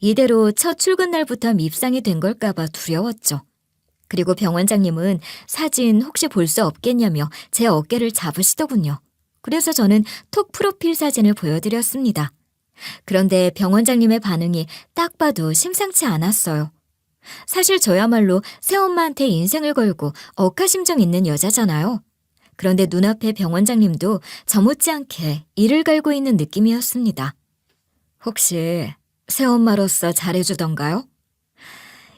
이대로 첫 출근 날부터 밉상이 된 걸까봐 두려웠죠. 그리고 병원장님은 사진 혹시 볼 수 없겠냐며 제 어깨를 잡으시더군요. 그래서 저는 톡 프로필 사진을 보여드렸습니다. 그런데 병원장님의 반응이 딱 봐도 심상치 않았어요. 사실 저야말로 새엄마한테 인생을 걸고 억하심정 있는 여자잖아요. 그런데 눈앞에 병원장님도 저 못지않게 이를 갈고 있는 느낌이었습니다. 혹시 새엄마로서 잘해주던가요?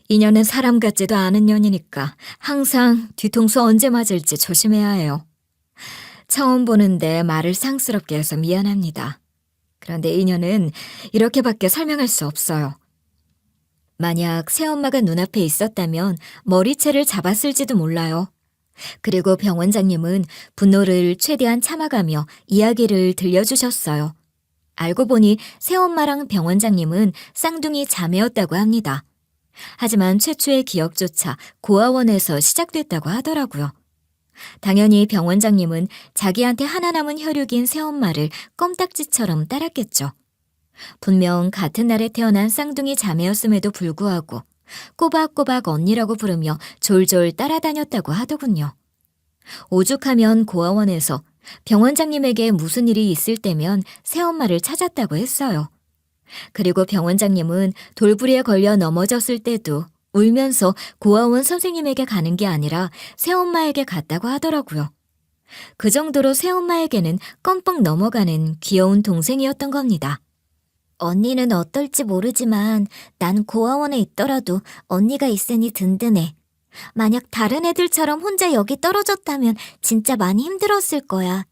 인연은 사람 같지도 않은 년이니까 항상 뒤통수 언제 맞을지 조심해야 해요. 처음 보는데 말을 상스럽게 해서 미안합니다. 그런데 인연은 이렇게밖에 설명할 수 없어요. 만약 새엄마가 눈앞에 있었다면 머리채를 잡았을지도 몰라요. 그리고 병원장님은 분노를 최대한 참아가며 이야기를 들려주셨어요. 알고 보니 새엄마랑 병원장님은 쌍둥이 자매였다고 합니다. 하지만 최초의 기억조차 고아원에서 시작됐다고 하더라고요. 당연히 병원장님은 자기한테 하나 남은 혈육인 새엄마를 껌딱지처럼 따랐겠죠. 분명 같은 날에 태어난 쌍둥이 자매였음에도 불구하고 꼬박꼬박 언니라고 부르며 졸졸 따라다녔다고 하더군요. 오죽하면 고아원에서 병원장님에게 무슨 일이 있을 때면 새엄마를 찾았다고 했어요. 그리고 병원장님은 돌부리에 걸려 넘어졌을 때도 울면서 고아원 선생님에게 가는 게 아니라 새엄마에게 갔다고 하더라고요. 그 정도로 새엄마에게는 껌뻑 넘어가는 귀여운 동생이었던 겁니다. 언니는 어떨지 모르지만 난 고아원에 있더라도 언니가 있으니 든든해. 만약 다른 애들처럼 혼자 여기 떨어졌다면 진짜 많이 힘들었을 거야.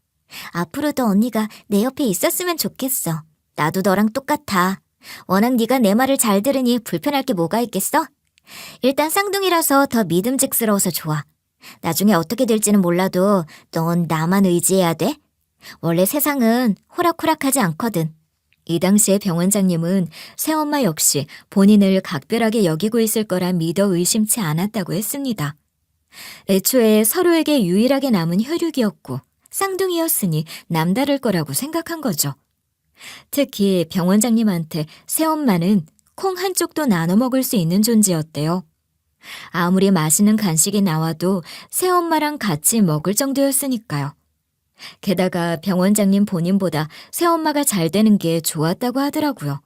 앞으로도 언니가 내 옆에 있었으면 좋겠어. 나도 너랑 똑같아. 워낙 네가 내 말을 잘 들으니 불편할 게 뭐가 있겠어? 일단 쌍둥이라서 더 믿음직스러워서 좋아. 나중에 어떻게 될지는 몰라도 넌 나만 의지해야 돼. 원래 세상은 호락호락하지 않거든. 이 당시에 병원장님은 새엄마 역시 본인을 각별하게 여기고 있을 거라 믿어 의심치 않았다고 했습니다. 애초에 서로에게 유일하게 남은 혈육이었고 쌍둥이였으니 남다를 거라고 생각한 거죠. 특히 병원장님한테 새엄마는 콩 한쪽도 나눠 먹을 수 있는 존재였대요. 아무리 맛있는 간식이 나와도 새엄마랑 같이 먹을 정도였으니까요. 게다가 병원장님 본인보다 새엄마가 잘 되는 게 좋았다고 하더라고요.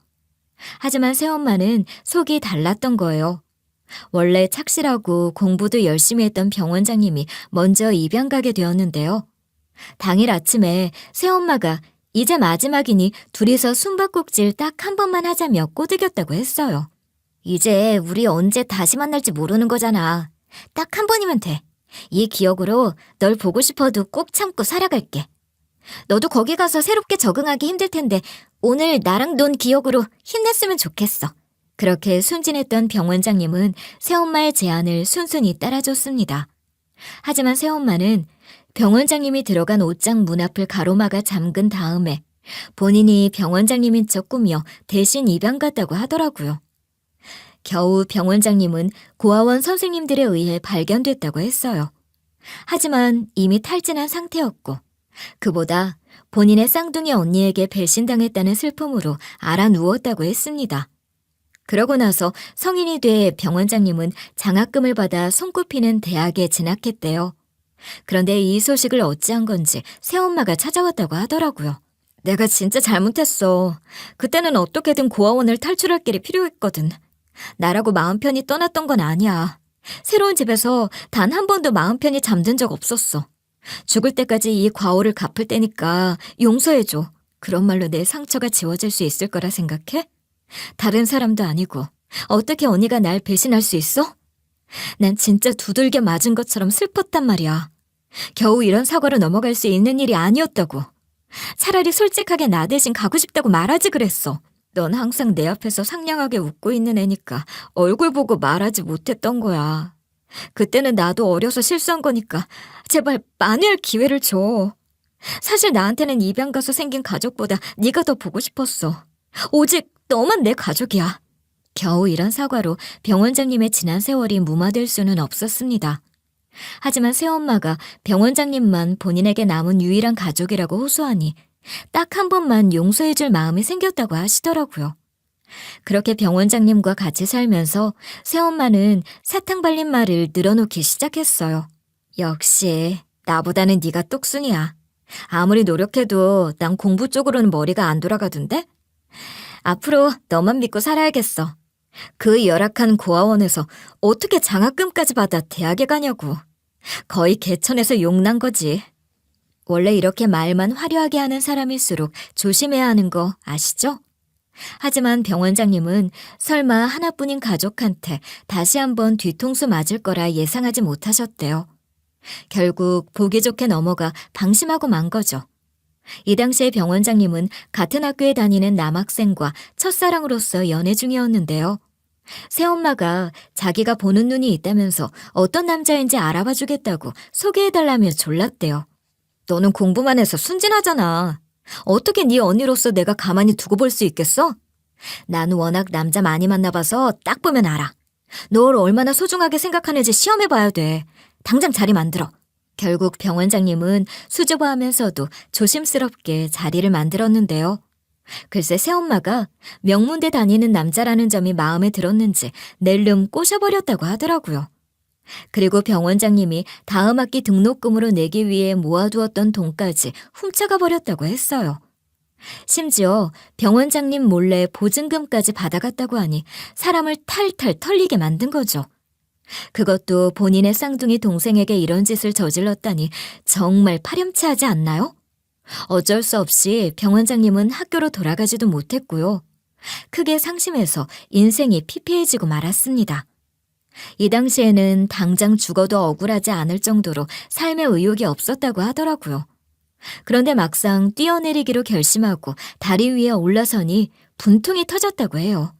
하지만 새엄마는 속이 달랐던 거예요. 원래 착실하고 공부도 열심히 했던 병원장님이 먼저 입양 가게 되었는데요. 당일 아침에 새엄마가 이제 마지막이니 둘이서 숨바꼭질 딱 한 번만 하자며 꼬드겼다고 했어요. 이제 우리 언제 다시 만날지 모르는 거잖아. 딱 한 번이면 돼. 이 기억으로 널 보고 싶어도 꼭 참고 살아갈게. 너도 거기 가서 새롭게 적응하기 힘들 텐데 오늘 나랑 논 기억으로 힘냈으면 좋겠어. 그렇게 순진했던 병원장님은 새엄마의 제안을 순순히 따라줬습니다. 하지만 새엄마는 병원장님이 들어간 옷장 문 앞을 가로막아 잠근 다음에 본인이 병원장님인 척 꾸며 대신 입양 갔다고 하더라고요. 겨우 병원장님은 고아원 선생님들에 의해 발견됐다고 했어요. 하지만 이미 탈진한 상태였고 그보다 본인의 쌍둥이 언니에게 배신당했다는 슬픔으로 알아 누웠다고 했습니다. 그러고 나서 성인이 돼 병원장님은 장학금을 받아 손꼽히는 대학에 진학했대요. 그런데 이 소식을 어찌한 건지 새엄마가 찾아왔다고 하더라고요. 내가 진짜 잘못했어. 그때는 어떻게든 고아원을 탈출할 길이 필요했거든. 나라고 마음 편히 떠났던 건 아니야. 새로운 집에서 단 한 번도 마음 편히 잠든 적 없었어. 죽을 때까지 이 과오를 갚을 때니까 용서해줘. 그런 말로 내 상처가 지워질 수 있을 거라 생각해? 다른 사람도 아니고 어떻게 언니가 날 배신할 수 있어? 난 진짜 두들겨 맞은 것처럼 슬펐단 말이야. 겨우 이런 사과로 넘어갈 수 있는 일이 아니었다고. 차라리 솔직하게 나 대신 가고 싶다고 말하지 그랬어. 넌 항상 내 앞에서 상냥하게 웃고 있는 애니까 얼굴 보고 말하지 못했던 거야. 그때는 나도 어려서 실수한 거니까 제발 만회할 기회를 줘. 사실 나한테는 입양 가서 생긴 가족보다 네가 더 보고 싶었어. 오직 너만 내 가족이야. 겨우 이런 사과로 병원장님의 지난 세월이 무마될 수는 없었습니다. 하지만 새엄마가 병원장님만 본인에게 남은 유일한 가족이라고 호소하니 딱 한 번만 용서해줄 마음이 생겼다고 하시더라고요. 그렇게 병원장님과 같이 살면서 새엄마는 사탕 발린 말을 늘어놓기 시작했어요. 역시 나보다는 네가 똑순이야. 아무리 노력해도 난 공부 쪽으로는 머리가 안 돌아가던데? 앞으로 너만 믿고 살아야겠어. 그 열악한 고아원에서 어떻게 장학금까지 받아 대학에 가냐고. 거의 개천에서 용난 거지. 원래 이렇게 말만 화려하게 하는 사람일수록 조심해야 하는 거 아시죠? 하지만 병원장님은 설마 하나뿐인 가족한테 다시 한번 뒤통수 맞을 거라 예상하지 못하셨대요. 결국 보기 좋게 넘어가 방심하고 만 거죠. 이 당시에 병원장님은 같은 학교에 다니는 남학생과 첫사랑으로서 연애 중이었는데요. 새엄마가 자기가 보는 눈이 있다면서 어떤 남자인지 알아봐 주겠다고 소개해달라며 졸랐대요. 너는 공부만 해서 순진하잖아. 어떻게 네 언니로서 내가 가만히 두고 볼 수 있겠어? 나는 워낙 남자 많이 만나봐서 딱 보면 알아. 널 얼마나 소중하게 생각하는지 시험해봐야 돼. 당장 자리 만들어. 결국 병원장님은 수줍어하면서도 조심스럽게 자리를 만들었는데요. 글쎄 새엄마가 명문대 다니는 남자라는 점이 마음에 들었는지 낼름 꼬셔버렸다고 하더라고요. 그리고 병원장님이 다음 학기 등록금으로 내기 위해 모아두었던 돈까지 훔쳐가 버렸다고 했어요. 심지어 병원장님 몰래 보증금까지 받아갔다고 하니 사람을 탈탈 털리게 만든 거죠. 그것도 본인의 쌍둥이 동생에게 이런 짓을 저질렀다니 정말 파렴치하지 않나요? 어쩔 수 없이 병원장님은 학교로 돌아가지도 못했고요. 크게 상심해서 인생이 피폐해지고 말았습니다. 이 당시에는 당장 죽어도 억울하지 않을 정도로 삶의 의욕이 없었다고 하더라고요. 그런데 막상 뛰어내리기로 결심하고 다리 위에 올라서니 분통이 터졌다고 해요.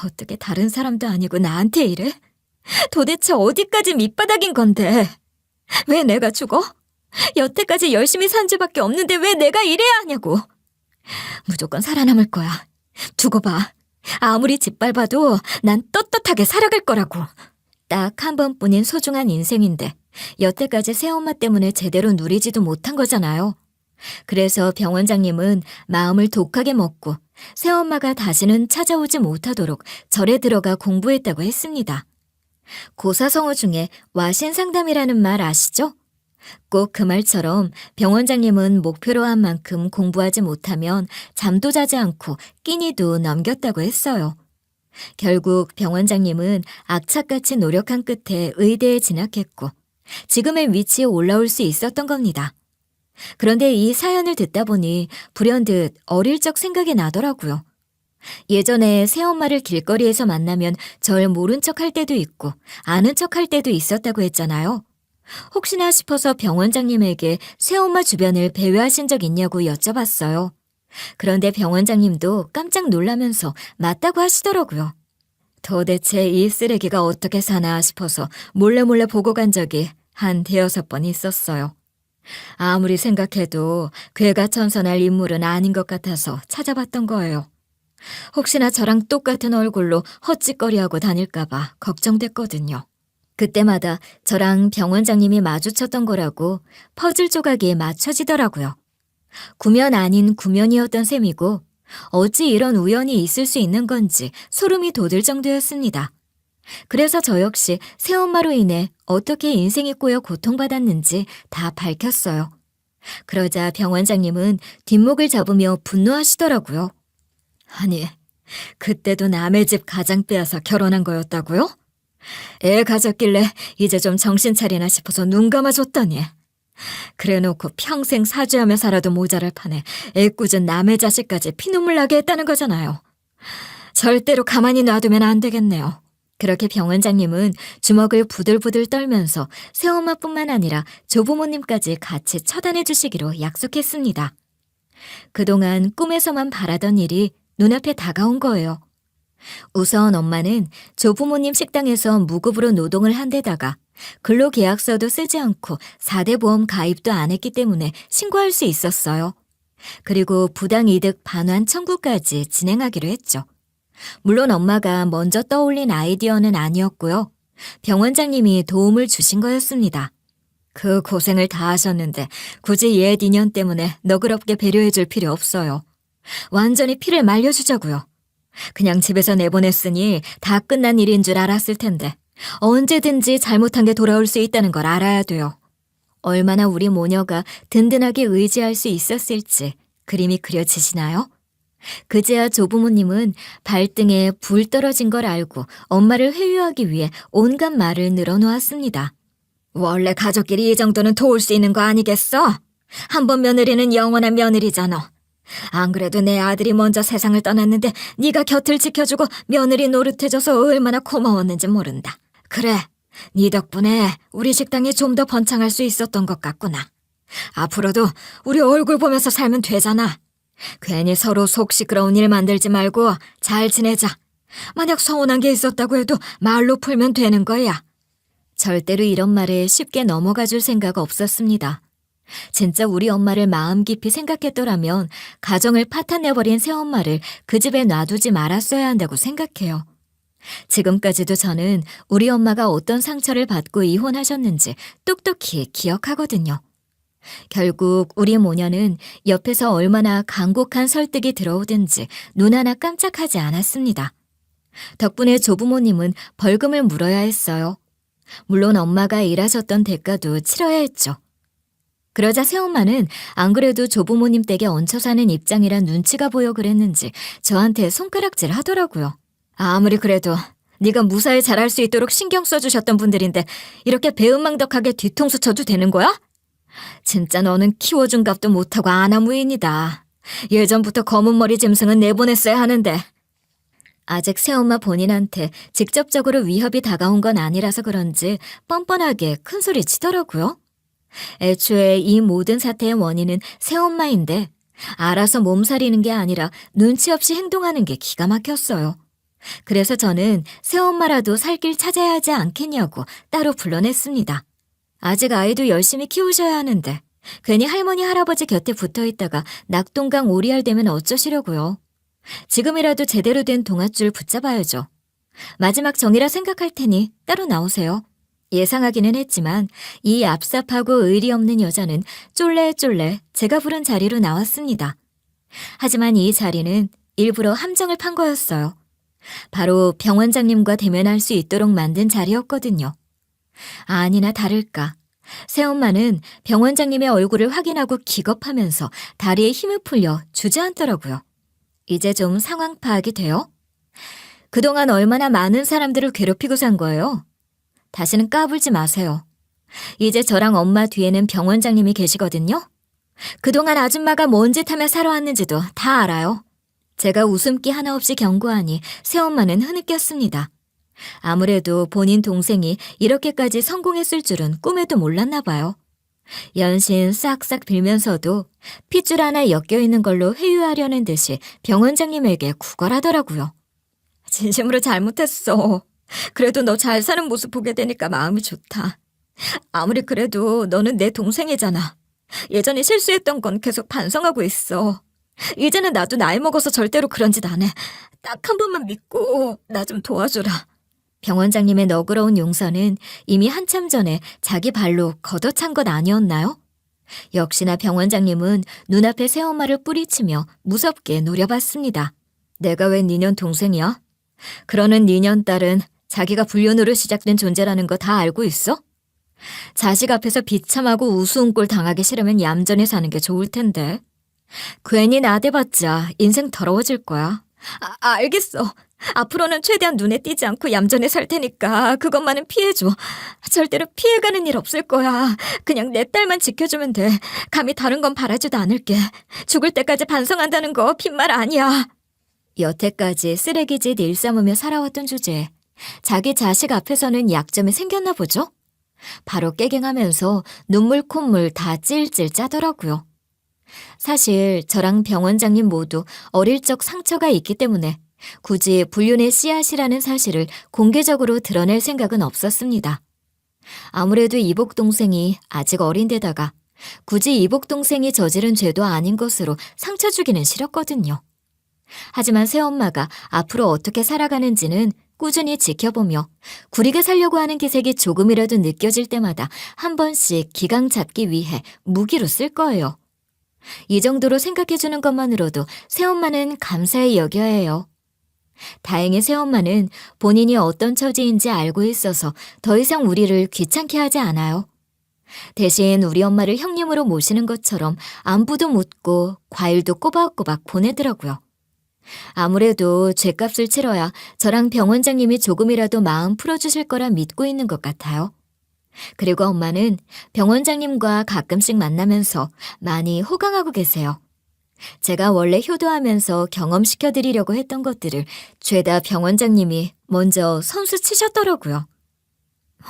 어떻게 다른 사람도 아니고 나한테 이래? 도대체 어디까지 밑바닥인 건데? 왜 내가 죽어? 여태까지 열심히 산 죄밖에 없는데 왜 내가 이래야 하냐고. 무조건 살아남을 거야. 두고 봐. 아무리 짓밟아도 난 떳떳하게 살아갈 거라고. 딱 한 번뿐인 소중한 인생인데 여태까지 새엄마 때문에 제대로 누리지도 못한 거잖아요. 그래서 병원장님은 마음을 독하게 먹고 새엄마가 다시는 찾아오지 못하도록 절에 들어가 공부했다고 했습니다. 고사성어 중에 와신상담이라는 말 아시죠? 꼭 그 말처럼 병원장님은 목표로 한 만큼 공부하지 못하면 잠도 자지 않고 끼니도 넘겼다고 했어요. 결국 병원장님은 악착같이 노력한 끝에 의대에 진학했고 지금의 위치에 올라올 수 있었던 겁니다. 그런데 이 사연을 듣다 보니 불현듯 어릴 적 생각이 나더라고요. 예전에 새엄마를 길거리에서 만나면 절 모른 척 할 때도 있고 아는 척 할 때도 있었다고 했잖아요. 혹시나 싶어서 병원장님에게 새엄마 주변을 배회하신 적 있냐고 여쭤봤어요. 그런데 병원장님도 깜짝 놀라면서 맞다고 하시더라고요. 도대체 이 쓰레기가 어떻게 사나 싶어서 몰래 보고 간 적이 한 대여섯 번 있었어요. 아무리 생각해도 괴가 천선할 인물은 아닌 것 같아서 찾아봤던 거예요. 혹시나 저랑 똑같은 얼굴로 헛짓거리하고 다닐까봐 걱정됐거든요. 그때마다 저랑 병원장님이 마주쳤던 거라고 퍼즐 조각이 맞춰지더라고요. 구면 아닌 구면이었던 셈이고 어찌 이런 우연이 있을 수 있는 건지 소름이 돋을 정도였습니다. 그래서 저 역시 새엄마로 인해 어떻게 인생이 꼬여 고통받았는지 다 밝혔어요. 그러자 병원장님은 뒷목을 잡으며 분노하시더라고요. 아니, 그때도 남의 집 가장 빼앗아 결혼한 거였다고요? 애 가졌길래 이제 좀 정신 차리나 싶어서 눈 감아줬더니 그래놓고 평생 사죄하며 살아도 모자랄 판에 애꿎은 남의 자식까지 피눈물 나게 했다는 거잖아요. 절대로 가만히 놔두면 안 되겠네요. 그렇게 병원장님은 주먹을 부들부들 떨면서 새엄마뿐만 아니라 조부모님까지 같이 처단해 주시기로 약속했습니다. 그동안 꿈에서만 바라던 일이 눈앞에 다가온 거예요. 우선 엄마는 조부모님 식당에서 무급으로 노동을 한 데다가 근로계약서도 쓰지 않고 4대 보험 가입도 안 했기 때문에 신고할 수 있었어요. 그리고 부당이득 반환 청구까지 진행하기로 했죠. 물론 엄마가 먼저 떠올린 아이디어는 아니었고요. 병원장님이 도움을 주신 거였습니다. 그 고생을 다 하셨는데 굳이 옛 인연 때문에 너그럽게 배려해 줄 필요 없어요. 완전히 피를 말려주자고요. 그냥 집에서 내보냈으니 다 끝난 일인 줄 알았을 텐데 언제든지 잘못한 게 돌아올 수 있다는 걸 알아야 돼요. 얼마나 우리 모녀가 든든하게 의지할 수 있었을지 그림이 그려지시나요? 그제야 조부모님은 발등에 불 떨어진 걸 알고 엄마를 회유하기 위해 온갖 말을 늘어놓았습니다. 원래 가족끼리 이 정도는 도울 수 있는 거 아니겠어? 한 번 며느리는 영원한 며느리잖아. 안 그래도 내 아들이 먼저 세상을 떠났는데 네가 곁을 지켜주고 며느리 노릇해줘서 얼마나 고마웠는지 모른다. 그래, 네 덕분에 우리 식당이 좀 더 번창할 수 있었던 것 같구나. 앞으로도 우리 얼굴 보면서 살면 되잖아. 괜히 서로 속 시끄러운 일 만들지 말고 잘 지내자. 만약 서운한 게 있었다고 해도 말로 풀면 되는 거야. 절대로 이런 말에 쉽게 넘어가 줄 생각 없었습니다. 진짜 우리 엄마를 마음 깊이 생각했더라면 가정을 파탄내버린 새엄마를 그 집에 놔두지 말았어야 한다고 생각해요. 지금까지도 저는 우리 엄마가 어떤 상처를 받고 이혼하셨는지 똑똑히 기억하거든요. 결국 우리 모녀는 옆에서 얼마나 간곡한 설득이 들어오든지 눈 하나 깜짝하지 않았습니다. 덕분에 조부모님은 벌금을 물어야 했어요. 물론 엄마가 일하셨던 대가도 치러야 했죠. 그러자 새엄마는 안 그래도 조부모님 댁에 얹혀 사는 입장이라 눈치가 보여 그랬는지 저한테 손가락질 하더라고요. 아무리 그래도 네가 무사히 자랄 수 있도록 신경 써주셨던 분들인데 이렇게 배은망덕하게 뒤통수 쳐도 되는 거야? 진짜 너는 키워준 값도 못하고 아나무인이다. 예전부터 검은 머리 짐승은 내보냈어야 하는데. 아직 새엄마 본인한테 직접적으로 위협이 다가온 건 아니라서 그런지 뻔뻔하게 큰소리 치더라고요. 애초에 이 모든 사태의 원인은 새엄마인데 알아서 몸살이는 게 아니라 눈치 없이 행동하는 게 기가 막혔어요. 그래서 저는 새엄마라도 살 길 찾아야 하지 않겠냐고 따로 불러냈습니다. 아직 아이도 열심히 키우셔야 하는데 괜히 할머니 할아버지 곁에 붙어있다가 낙동강 오리알 되면 어쩌시려고요. 지금이라도 제대로 된 동아줄 붙잡아야죠. 마지막 정이라 생각할 테니 따로 나오세요. 예상하기는 했지만 이 얍삽하고 의리 없는 여자는 쫄래쫄래 제가 부른 자리로 나왔습니다. 하지만 이 자리는 일부러 함정을 판 거였어요. 바로 병원장님과 대면할 수 있도록 만든 자리였거든요. 아니나 다를까. 새엄마는 병원장님의 얼굴을 확인하고 기겁하면서 다리에 힘을 풀려 주저앉더라고요. 이제 좀 상황 파악이 돼요? 그동안 얼마나 많은 사람들을 괴롭히고 산 거예요? 다시는 까불지 마세요. 이제 저랑 엄마 뒤에는 병원장님이 계시거든요. 그동안 아줌마가 뭔 짓 하며 살아왔는지도 다 알아요. 제가 웃음기 하나 없이 경고하니 새엄마는 흐느꼈습니다. 아무래도 본인 동생이 이렇게까지 성공했을 줄은 꿈에도 몰랐나 봐요. 연신 싹싹 빌면서도 핏줄 하나 엮여있는 걸로 회유하려는 듯이 병원장님에게 구걸하더라고요. 진심으로 잘못했어. 그래도 너 잘 사는 모습 보게 되니까 마음이 좋다. 아무리 그래도 너는 내 동생이잖아. 예전에 실수했던 건 계속 반성하고 있어. 이제는 나도 나이 먹어서 절대로 그런 짓 안 해. 딱 한 번만 믿고 나 좀 도와주라. 병원장님의 너그러운 용서는 이미 한참 전에 자기 발로 걷어찬 것 아니었나요? 역시나 병원장님은 눈앞에 새엄마를 뿌리치며 무섭게 노려봤습니다. 내가 웬 니년 동생이야? 그러는 니년 딸은 자기가 불륜으로 시작된 존재라는 거 다 알고 있어? 자식 앞에서 비참하고 우스운 꼴 당하기 싫으면 얌전히 사는 게 좋을 텐데. 괜히 나대봤자 인생 더러워질 거야. 알겠어. 앞으로는 최대한 눈에 띄지 않고 얌전히 살 테니까 그것만은 피해줘. 절대로 피해가는 일 없을 거야. 그냥 내 딸만 지켜주면 돼. 감히 다른 건 바라지도 않을게. 죽을 때까지 반성한다는 거 빈말 아니야. 여태까지 쓰레기짓 일삼으며 살아왔던 주제에 자기 자식 앞에서는 약점이 생겼나 보죠? 바로 깨갱하면서 눈물 콧물 다 찔찔 짜더라고요. 사실 저랑 병원장님 모두 어릴 적 상처가 있기 때문에 굳이 불륜의 씨앗이라는 사실을 공개적으로 드러낼 생각은 없었습니다. 아무래도 이복동생이 아직 어린데다가 굳이 이복동생이 저지른 죄도 아닌 것으로 상처 주기는 싫었거든요. 하지만 새엄마가 앞으로 어떻게 살아가는지는 꾸준히 지켜보며 구리게 살려고 하는 기색이 조금이라도 느껴질 때마다 한 번씩 기강 잡기 위해 무기로 쓸 거예요. 이 정도로 생각해주는 것만으로도 새엄마는 감사히 여겨야 해요. 다행히 새엄마는 본인이 어떤 처지인지 알고 있어서 더 이상 우리를 귀찮게 하지 않아요. 대신 우리 엄마를 형님으로 모시는 것처럼 안부도 묻고 과일도 꼬박꼬박 보내더라고요. 아무래도 죗값을 치러야 저랑 병원장님이 조금이라도 마음 풀어주실 거라 믿고 있는 것 같아요. 그리고 엄마는 병원장님과 가끔씩 만나면서 많이 호강하고 계세요. 제가 원래 효도하면서 경험시켜드리려고 했던 것들을 죄다 병원장님이 먼저 선수 치셨더라고요.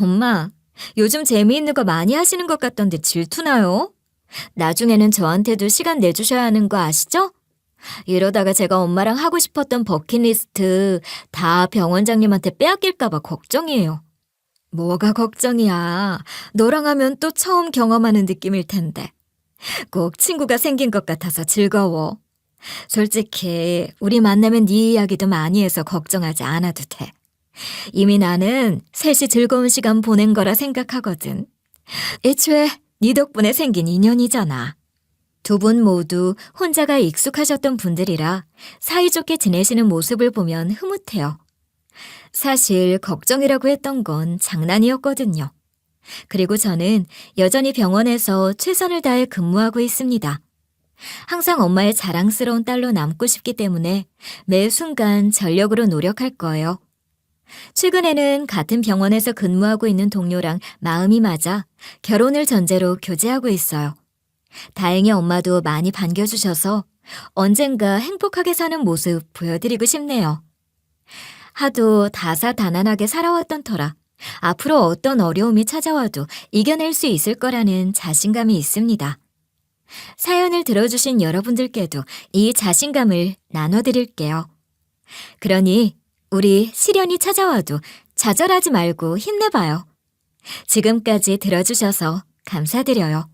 엄마, 요즘 재미있는 거 많이 하시는 것 같던데 질투나요? 나중에는 저한테도 시간 내주셔야 하는 거 아시죠? 이러다가 제가 엄마랑 하고 싶었던 버킷리스트 다 병원장님한테 빼앗길까봐 걱정이에요. 뭐가 걱정이야. 너랑 하면 또 처음 경험하는 느낌일 텐데. 꼭 친구가 생긴 것 같아서 즐거워. 솔직히 우리 만나면 네 이야기도 많이 해서 걱정하지 않아도 돼. 이미 나는 셋이 즐거운 시간 보낸 거라 생각하거든. 애초에 네 덕분에 생긴 인연이잖아. 두 분 모두 혼자가 익숙하셨던 분들이라 사이좋게 지내시는 모습을 보면 흐뭇해요. 사실 걱정이라고 했던 건 장난이었거든요. 그리고 저는 여전히 병원에서 최선을 다해 근무하고 있습니다. 항상 엄마의 자랑스러운 딸로 남고 싶기 때문에 매 순간 전력으로 노력할 거예요. 최근에는 같은 병원에서 근무하고 있는 동료랑 마음이 맞아 결혼을 전제로 교제하고 있어요. 다행히 엄마도 많이 반겨주셔서 언젠가 행복하게 사는 모습 보여드리고 싶네요. 하도 다사다난하게 살아왔던 터라 앞으로 어떤 어려움이 찾아와도 이겨낼 수 있을 거라는 자신감이 있습니다. 사연을 들어주신 여러분들께도 이 자신감을 나눠드릴게요. 그러니 우리 시련이 찾아와도 좌절하지 말고 힘내봐요. 지금까지 들어주셔서 감사드려요.